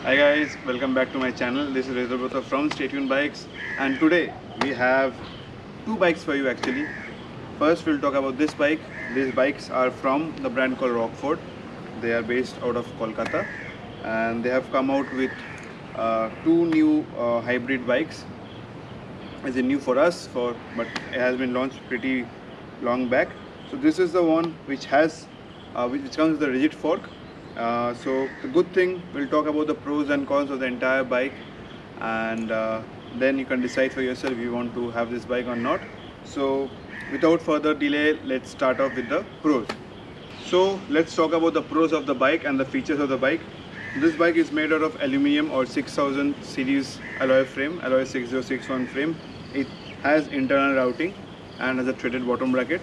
Hi guys, welcome back to my channel. This is Rizal from Stay Tuned Bikes, and today we have two bikes for you actually. First we'll talk about this bike. These bikes are from the brand called Rockford. They are based out of Kolkata and they have come out with two new hybrid bikes. It's new for us, but it has been launched pretty long back. So this is the one which has which comes with a rigid fork. So the good thing, we'll talk about the pros and cons of the entire bike, and then you can decide for yourself if you want to have this bike or not. So without further delay, let's start off with the pros. So let's talk about the pros of the bike and the features of the bike. This bike is made out of aluminium or 6000 series alloy frame, alloy 6061 frame. It has internal routing and has a threaded bottom bracket.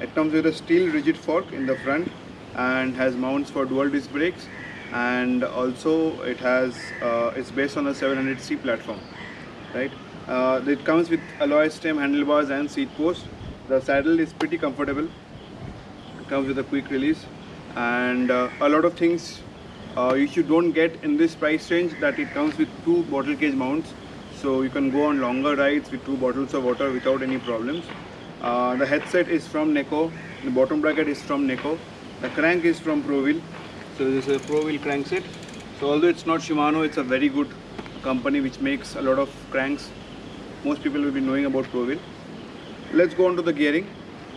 It comes with a steel rigid fork in the front and has mounts for dual disc brakes, and also it has it's based on a 700C platform, right? It comes with alloy stem handlebars and seat post. The saddle is pretty comfortable. It comes with a quick release, and a lot of things you don't get in this price range, that it comes with two bottle cage mounts, so you can go on longer rides with two bottles of water without any problems. The headset is from Neko, the bottom bracket is from Neko, the crank is from ProWheel, so this is a ProWheel crankset. So although it's not Shimano, it's a very good company which makes a lot of cranks. Most people will be knowing about ProWheel. Let's go on to the gearing.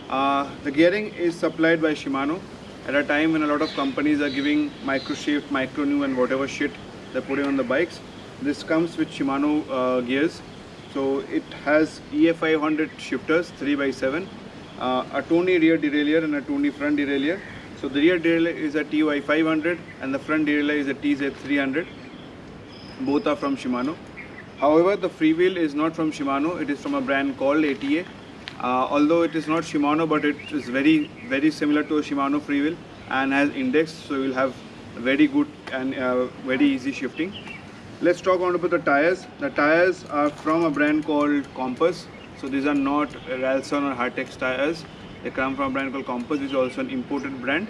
The gearing is supplied by Shimano at a time when a lot of companies are giving micro shift, micro new and whatever shit they're putting on the bikes. This comes with Shimano gears. So it has EA500 shifters 3x7, a Tony rear derailleur and a Tony front derailleur. So the rear derailleur is a TY500 and the front derailleur is a TZ300. Both are from Shimano. However, the freewheel is not from Shimano. It is from a brand called ATA. Although it is not Shimano, but it is very similar to a Shimano freewheel and has index, so you will have very good and very easy shifting. Let's talk about the tires. The tires are from a brand called Compass. So these are not Ralston or Hartex tires. They come from a brand called Compass, which is also an imported brand.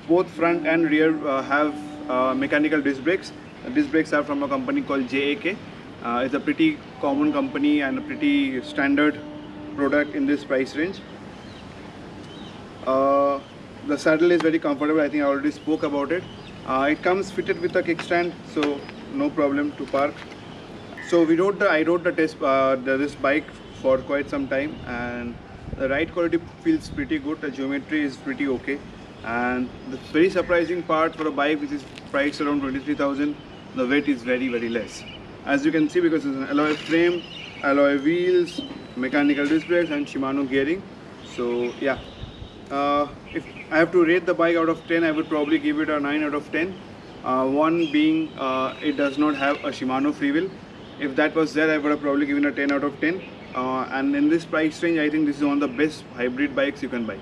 Both front and rear have mechanical disc brakes. Disc brakes are from a company called JAK. It's a pretty common company and a pretty standard product in this price range. The saddle is very comfortable. I think I already spoke about it. It comes fitted with a kickstand, so no problem to park. So I rode the test this bike for quite some time, and the ride quality feels pretty good. The geometry is pretty okay, and the very surprising part for a bike which is priced around 23,000, the weight is very less. As you can see, because it's an alloy frame, alloy wheels, mechanical disc brakes and Shimano gearing. So yeah, if I have to rate the bike out of 10, I would probably give it a 9 out of 10. One being it does not have a Shimano freewheel. If that was there, I would have probably given a 10 out of 10. And in this price range, I think this is one of the best hybrid bikes you can buy.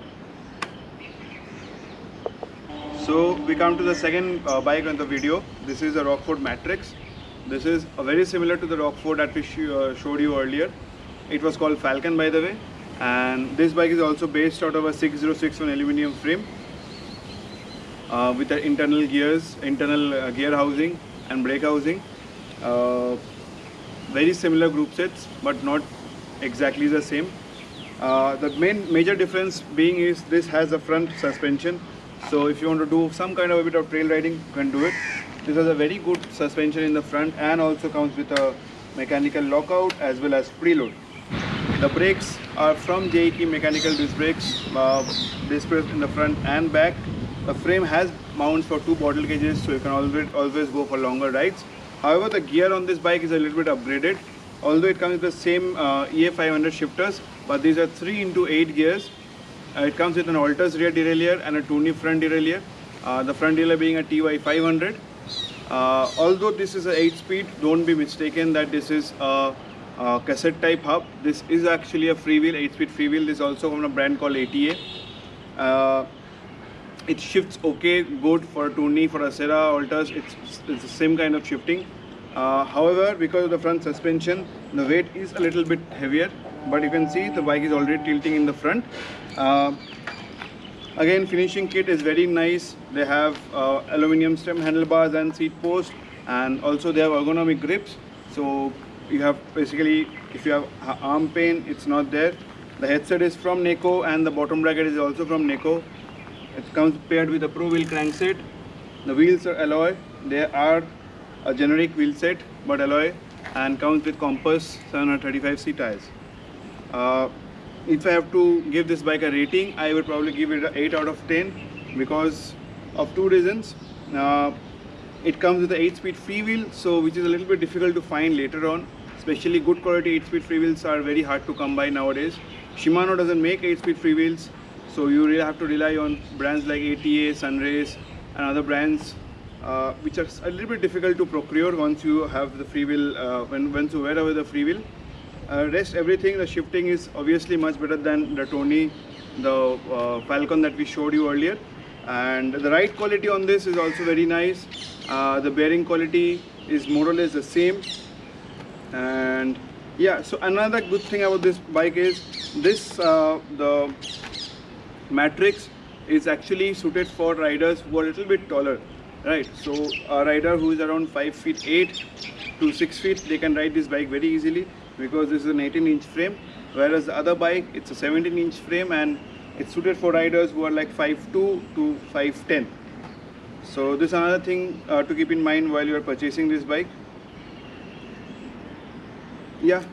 So we come to the second bike on the video. This is a Rockford Matrix. This is very similar to the Rockford that we showed you earlier. It was called Falcon, by the way. And this bike is also based out of a 6061 aluminium frame with the internal gears, internal gear housing and brake housing. Very similar group sets, but not exactly the same. The major difference being is this has a front suspension. So if you want to do some kind of a bit of trail riding, you can do it. This has a very good suspension in the front and also comes with a mechanical lockout as well as preload. The brakes are from JAK mechanical disc brakes, disc brakes in the front and back. The frame has mounts for two bottle cages, so you can always go for longer rides. However, the gear on this bike is a little bit upgraded. Although it comes with the same EA500 shifters, but these are 3x8 gears. It comes with an Altus rear derailleur and a Tony front derailleur. The front derailleur being a TY500. Although this is an 8-speed, don't be mistaken that this is a cassette type hub. This is actually a freewheel, 8-speed freewheel. This is also from a brand called ATA. It shifts okay, good for Tony, for Acera, Altus. It's the same kind of shifting. However, because of the front suspension, the weight is a little bit heavier. But you can see the bike is already tilting in the front. Again, finishing kit is very nice. They have aluminum stem handlebars and seat post, and also they have ergonomic grips. So you have basically, if you have arm pain, it's not there. The headset is from Neko and the bottom bracket is also from Neko. It comes paired with a Pro Wheel crankset. The wheels are alloy. They are a generic wheel set but alloy, and comes with Compass 735C tires. If I have to give this bike a rating, I would probably give it an 8 out of 10 because of two reasons. It comes with an 8-speed freewheel, so which is a little bit difficult to find later on. Especially good quality 8-speed freewheels are very hard to come by nowadays. Shimano doesn't make 8-speed freewheels, so you really have to rely on brands like ATA, Sunrace and other brands which are a little bit difficult to procure once you have the freewheel, once you wear away the freewheel. Rest everything, the shifting is obviously much better than the Tony, the Falcon that we showed you earlier, and the ride quality on this is also very nice. The bearing quality is more or less the same, and yeah. So another good thing about this bike is this the matrix is actually suited for riders who are a little bit taller, right? So a rider who is around 5 feet 8 to 6 feet, they can ride this bike very easily, because this is an 18-inch frame, whereas the other bike, it's a 17-inch frame and it's suited for riders who are like 5'2" to 5'10". So this is another thing to keep in mind while you are purchasing this bike. Yeah,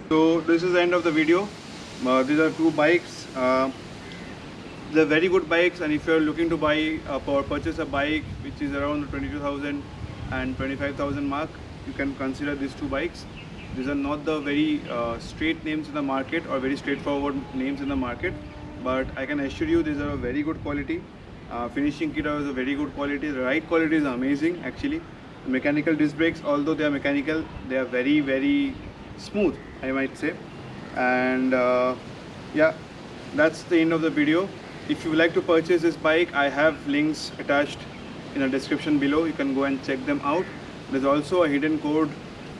so this is the end of the video. These are two bikes. They're very good bikes, and if you're looking to buy or purchase a bike which is around the 22,000 and 25,000 mark, you can consider these two bikes. These are not the very straight names in the market or very straightforward names in the market, but I can assure you these are a very good quality. Finishing kit is a very good quality. The ride quality is amazing actually. The mechanical disc brakes, although they are mechanical, they are very, very smooth, I might say. And yeah, that's the end of the video. If you would like to purchase this bike, I have links attached in the description below. You can go and check them out. There's also a hidden code.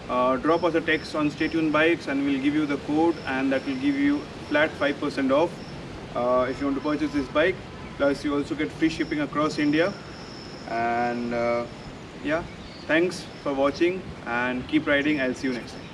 Drop us a text on Stay Tuned Bikes and we'll give you the code, and that will give you flat 5% off if you want to purchase this bike. Plus you also get free shipping across India. And yeah, thanks for watching and keep riding. I'll see you next time.